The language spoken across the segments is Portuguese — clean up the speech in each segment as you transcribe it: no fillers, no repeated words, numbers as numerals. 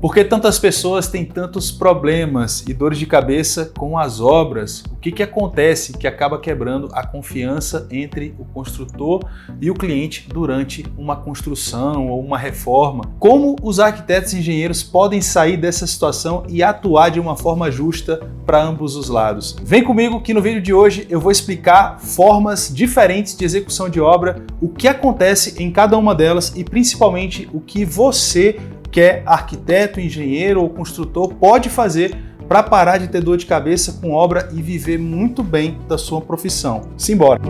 Por que tantas pessoas têm tantos problemas e dores de cabeça com as obras? O que acontece que acaba quebrando a confiança entre o construtor e o cliente durante uma construção ou uma reforma? Como os arquitetos e engenheiros podem sair dessa situação e atuar de uma forma justa para ambos os lados? Vem comigo que no vídeo de hoje eu vou explicar formas diferentes de execução de obra, o que acontece em cada uma delas e principalmente o que você, que é arquiteto, engenheiro ou construtor, pode fazer para parar de ter dor de cabeça com obra e viver muito bem da sua profissão. Simbora!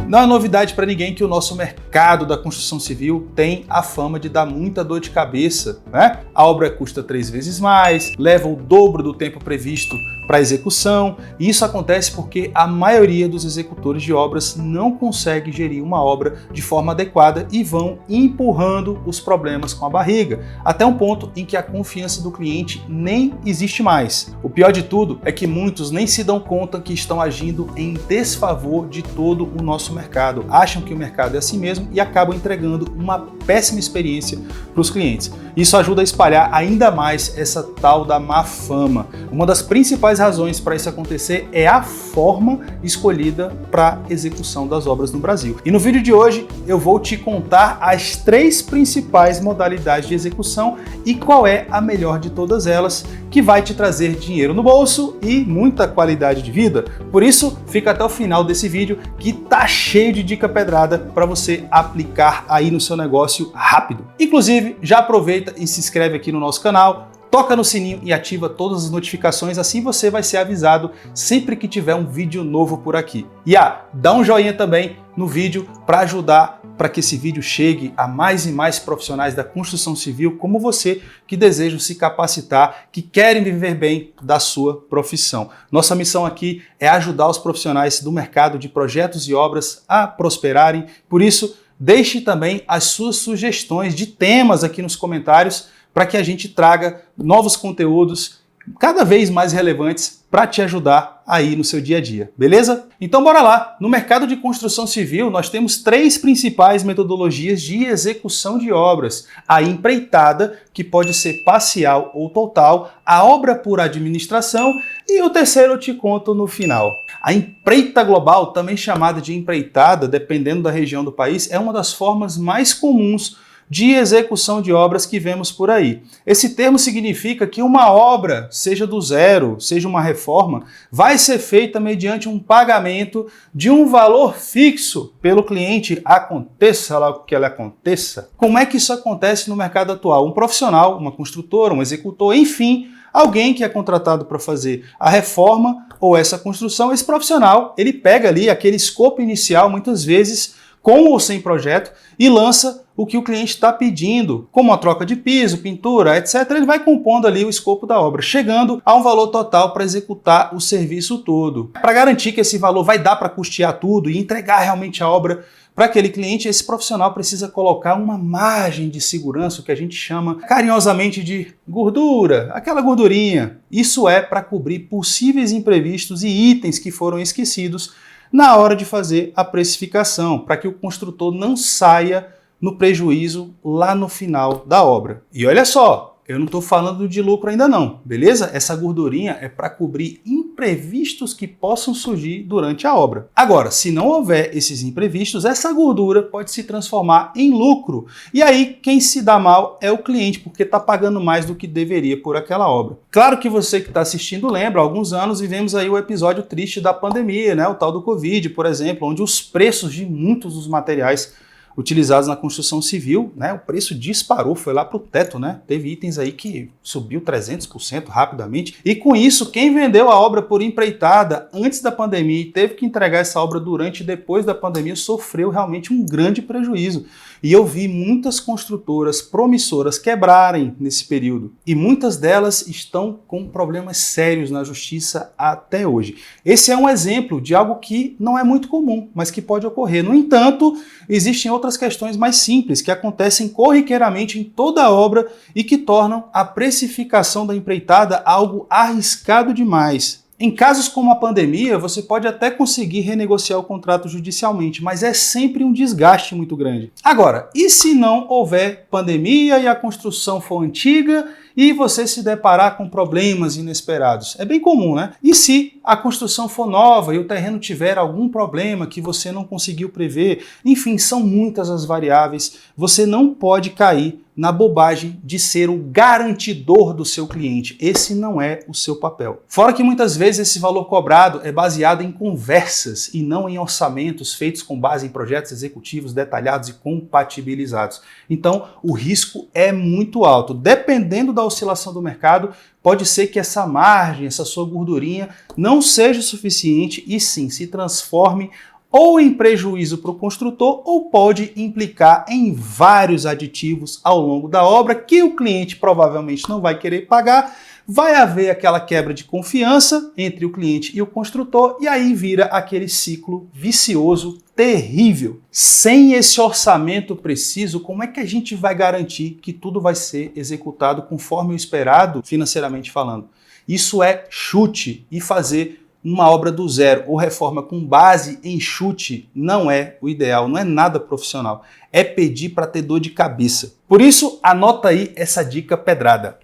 Não é novidade para ninguém que o nosso mercado da construção civil tem a fama de dar muita dor de cabeça, né? A obra custa 3 vezes mais, leva o dobro do tempo previsto para execução, e isso acontece porque a maioria dos executores de obras não consegue gerir uma obra de forma adequada e vão empurrando os problemas com a barriga, até um ponto em que a confiança do cliente nem existe mais. O pior de tudo é que muitos nem se dão conta que estão agindo em desfavor de todo o nosso mercado, acham que o mercado é assim mesmo e acabam entregando uma péssima experiência para os clientes. Isso ajuda a espalhar ainda mais essa tal da má fama. Uma das principais razões para isso acontecer é a forma escolhida para execução das obras no Brasil. E no vídeo de hoje eu vou te contar as 3 principais modalidades de execução e qual é a melhor de todas elas, que vai te trazer dinheiro no bolso e muita qualidade de vida. Por isso, fica até o final desse vídeo que tá cheio de dica pedrada para você aplicar aí no seu negócio rápido. Inclusive, já aproveita e se inscreve aqui no nosso canal, toca no sininho e ativa todas as notificações, assim você vai ser avisado sempre que tiver um vídeo novo por aqui. E dá um joinha também no vídeo para ajudar para que esse vídeo chegue a mais e mais profissionais da construção civil como você que desejam se capacitar, que querem viver bem da sua profissão. Nossa missão aqui é ajudar os profissionais do mercado de projetos e obras a prosperarem. Por isso, deixe também as suas sugestões de temas aqui nos comentários para que a gente traga novos conteúdos cada vez mais relevantes para te ajudar aí no seu dia a dia, beleza? Então bora lá! No mercado de construção civil nós temos 3 principais metodologias de execução de obras. A empreitada, que pode ser parcial ou total, a obra por administração e o terceiro eu te conto no final. A empreita global, também chamada de empreitada, dependendo da região do país, é uma das formas mais comuns de execução de obras que vemos por aí. Esse termo significa que uma obra, seja do zero, seja uma reforma, vai ser feita mediante um pagamento de um valor fixo pelo cliente, aconteça lá o que ele aconteça. Como é que isso acontece no mercado atual? Um profissional, uma construtora, um executor, enfim, alguém que é contratado para fazer a reforma ou essa construção, esse profissional, ele pega ali aquele escopo inicial, muitas vezes com ou sem projeto, e lança o que o cliente está pedindo, como a troca de piso, pintura, etc. Ele vai compondo ali o escopo da obra, chegando a um valor total para executar o serviço todo. Para garantir que esse valor vai dar para custear tudo e entregar realmente a obra para aquele cliente, esse profissional precisa colocar uma margem de segurança, o que a gente chama carinhosamente de gordura, aquela gordurinha. Isso é para cobrir possíveis imprevistos e itens que foram esquecidos na hora de fazer a precificação, para que o construtor não saia no prejuízo lá no final da obra. E olha só, eu não estou falando de lucro ainda não, beleza? Essa gordurinha é para cobrir imprevistos que possam surgir durante a obra. Agora, se não houver esses imprevistos, essa gordura pode se transformar em lucro. E aí, quem se dá mal é o cliente, porque está pagando mais do que deveria por aquela obra. Claro que você que está assistindo lembra, há alguns anos vivemos aí o episódio triste da pandemia, né? O tal do Covid, por exemplo, onde os preços de muitos dos materiais utilizados na construção civil, né, o preço disparou, foi lá para o teto, né? Teve itens aí que subiu 300% rapidamente. E com isso, quem vendeu a obra por empreitada antes da pandemia e teve que entregar essa obra durante e depois da pandemia sofreu realmente um grande prejuízo. E eu vi muitas construtoras promissoras quebrarem nesse período. E muitas delas estão com problemas sérios na justiça até hoje. Esse é um exemplo de algo que não é muito comum, mas que pode ocorrer. No entanto, existem outras questões mais simples que acontecem corriqueiramente em toda a obra e que tornam a precificação da empreitada algo arriscado demais. Em casos como a pandemia, você pode até conseguir renegociar o contrato judicialmente, mas é sempre um desgaste muito grande. Agora, e se não houver pandemia e a construção for antiga e você se deparar com problemas inesperados? É bem comum, né? E se a construção for nova e o terreno tiver algum problema que você não conseguiu prever? Enfim, são muitas as variáveis. Você não pode cair na bobagem de ser o garantidor do seu cliente. Esse não é o seu papel. Fora que muitas vezes esse valor cobrado é baseado em conversas e não em orçamentos feitos com base em projetos executivos detalhados e compatibilizados. Então, o risco é muito alto. Dependendo da oscilação do mercado, pode ser que essa margem, essa sua gordurinha, não seja suficiente e sim se transforme ou em prejuízo para o construtor, ou pode implicar em vários aditivos ao longo da obra que o cliente provavelmente não vai querer pagar, vai haver aquela quebra de confiança entre o cliente e o construtor, e aí vira aquele ciclo vicioso terrível. Sem esse orçamento preciso, como é que a gente vai garantir que tudo vai ser executado conforme o esperado, financeiramente falando? Isso é chute, e fazer uma obra do zero ou reforma com base em chute não é o ideal, não é nada profissional. É pedir para ter dor de cabeça. Por isso, anota aí essa dica pedrada.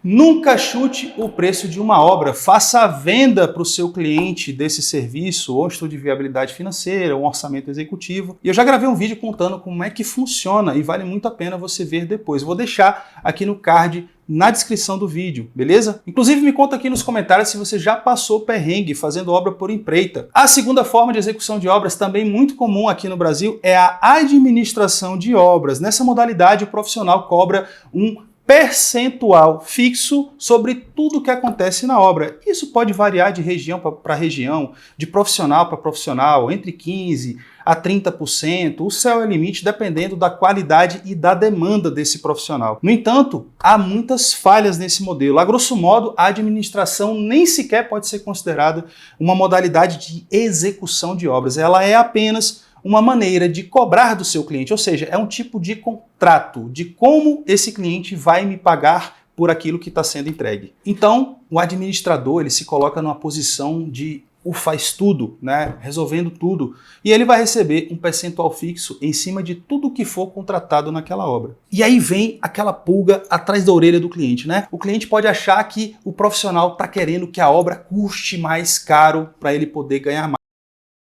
Nunca chute o preço de uma obra. Faça a venda para o seu cliente desse serviço, ou estudo de viabilidade financeira, ou um orçamento executivo. E eu já gravei um vídeo contando como é que funciona e vale muito a pena você ver depois. Vou deixar aqui no card, na descrição do vídeo, beleza? Inclusive me conta aqui nos comentários se você já passou perrengue fazendo obra por empreita. A segunda forma de execução de obras, também muito comum aqui no Brasil, é a administração de obras. Nessa modalidade, o profissional cobra um percentual fixo sobre tudo que acontece na obra. Isso pode variar de região para região, de profissional para profissional, entre 15% a 30%. O céu é o limite dependendo da qualidade e da demanda desse profissional. No entanto, há muitas falhas nesse modelo. A grosso modo, a administração nem sequer pode ser considerada uma modalidade de execução de obras. Ela é apenas uma maneira de cobrar do seu cliente, ou seja, é um tipo de contrato de como esse cliente vai me pagar por aquilo que está sendo entregue. Então, o administrador ele se coloca numa posição de o faz tudo, né? Resolvendo tudo, e ele vai receber um percentual fixo em cima de tudo que for contratado naquela obra. E aí vem aquela pulga atrás da orelha do cliente, né? O cliente pode achar que o profissional está querendo que a obra custe mais caro para ele poder ganhar mais.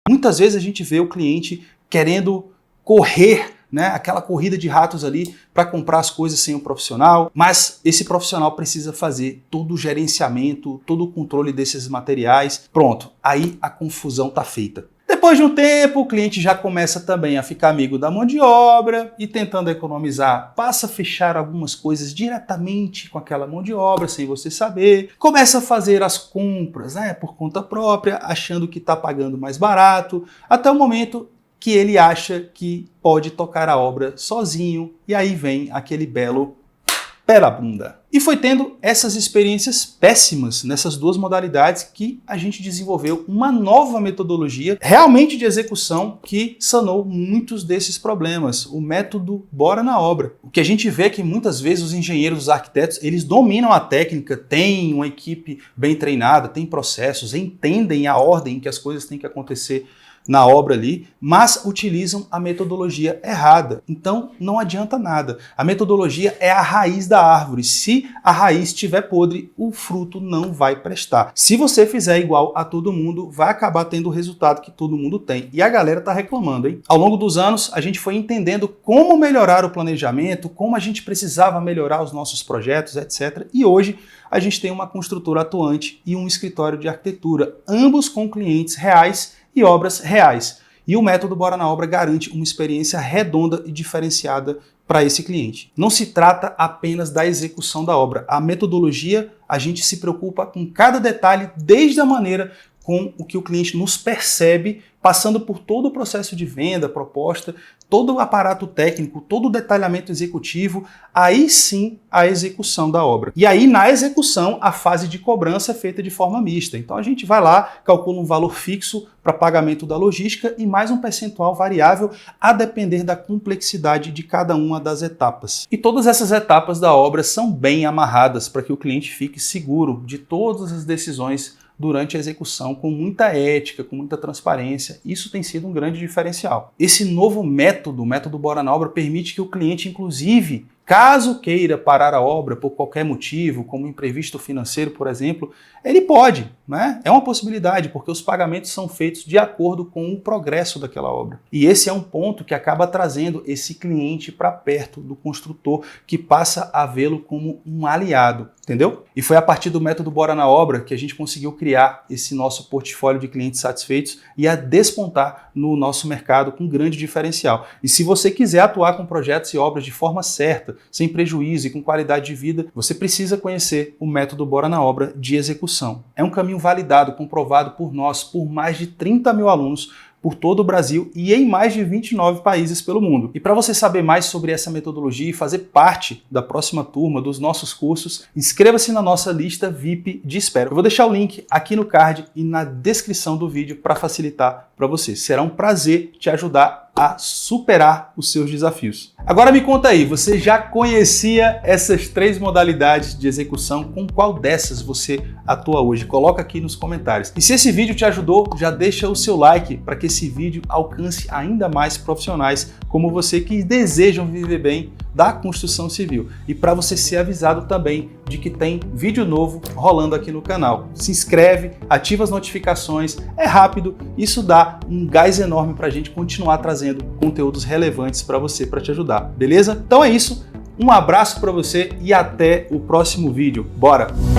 Muitas vezes a gente vê o cliente querendo correr, né, aquela corrida de ratos ali para comprar as coisas sem um profissional, mas esse profissional precisa fazer todo o gerenciamento, todo o controle desses materiais. Pronto, aí a confusão está feita. Depois de um tempo, o cliente já começa também a ficar amigo da mão de obra e tentando economizar, passa a fechar algumas coisas diretamente com aquela mão de obra, sem você saber. Começa a fazer as compras, né, por conta própria, achando que está pagando mais barato, até o momento que ele acha que pode tocar a obra sozinho, e aí vem aquele belo pé na bunda. E foi tendo essas experiências péssimas nessas duas modalidades que a gente desenvolveu uma nova metodologia realmente de execução que sanou muitos desses problemas, o método Bora na Obra. O que a gente vê é que muitas vezes os engenheiros, os arquitetos, eles dominam a técnica, têm uma equipe bem treinada, têm processos, entendem a ordem em que as coisas têm que acontecer na obra ali, mas utilizam a metodologia errada. Então não adianta nada. A metodologia é a raiz da árvore. Se a raiz estiver podre, o fruto não vai prestar. Se você fizer igual a todo mundo, vai acabar tendo o resultado que todo mundo tem. E a galera tá reclamando, hein? Ao longo dos anos, a gente foi entendendo como melhorar o planejamento, como a gente precisava melhorar os nossos projetos, etc. E hoje a gente tem uma construtora atuante e um escritório de arquitetura, ambos com clientes reais e obras reais. E o método Bora na Obra garante uma experiência redonda e diferenciada para esse cliente. Não se trata apenas da execução da obra. A metodologia, a gente se preocupa com cada detalhe, desde a maneira com o que o cliente nos percebe, passando por todo o processo de venda, proposta, todo o aparato técnico, todo o detalhamento executivo, aí sim a execução da obra. E aí na execução a fase de cobrança é feita de forma mista. Então a gente vai lá, calcula um valor fixo para pagamento da logística e mais um percentual variável a depender da complexidade de cada uma das etapas. E todas essas etapas da obra são bem amarradas para que o cliente fique seguro de todas as decisões durante a execução, com muita ética, com muita transparência. Isso tem sido um grande diferencial. Esse novo método, o método Bora na Obra, permite que o cliente, inclusive, caso queira parar a obra por qualquer motivo, como imprevisto financeiro, por exemplo, ele pode, né? É uma possibilidade, porque os pagamentos são feitos de acordo com o progresso daquela obra. E esse é um ponto que acaba trazendo esse cliente para perto do construtor, que passa a vê-lo como um aliado, entendeu? E foi a partir do método Bora na Obra que a gente conseguiu criar esse nosso portfólio de clientes satisfeitos e a despontar no nosso mercado com grande diferencial. E se você quiser atuar com projetos e obras de forma certa, sem prejuízo e com qualidade de vida, você precisa conhecer o método Bora na Obra de execução. É um caminho validado, comprovado por nós, por mais de 30 mil alunos por todo o Brasil e em mais de 29 países pelo mundo. E para você saber mais sobre essa metodologia e fazer parte da próxima turma dos nossos cursos, inscreva-se na nossa lista VIP de espera. Eu vou deixar o link aqui no card e na descrição do vídeo para facilitar para você. Será um prazer te ajudar a superar os seus desafios. Agora me conta aí, você já conhecia essas 3 modalidades de execução? Com qual dessas você atua hoje? Coloca aqui nos comentários. E se esse vídeo te ajudou, já deixa o seu like para que esse vídeo alcance ainda mais profissionais como você que desejam viver bem da construção civil. E para você ser avisado também de que tem vídeo novo rolando aqui no canal. Se inscreve, ativa as notificações, é rápido, isso dá um gás enorme para a gente continuar trazendo conteúdos relevantes para você, para te ajudar, beleza? Então é isso, um abraço para você e até o próximo vídeo. Bora!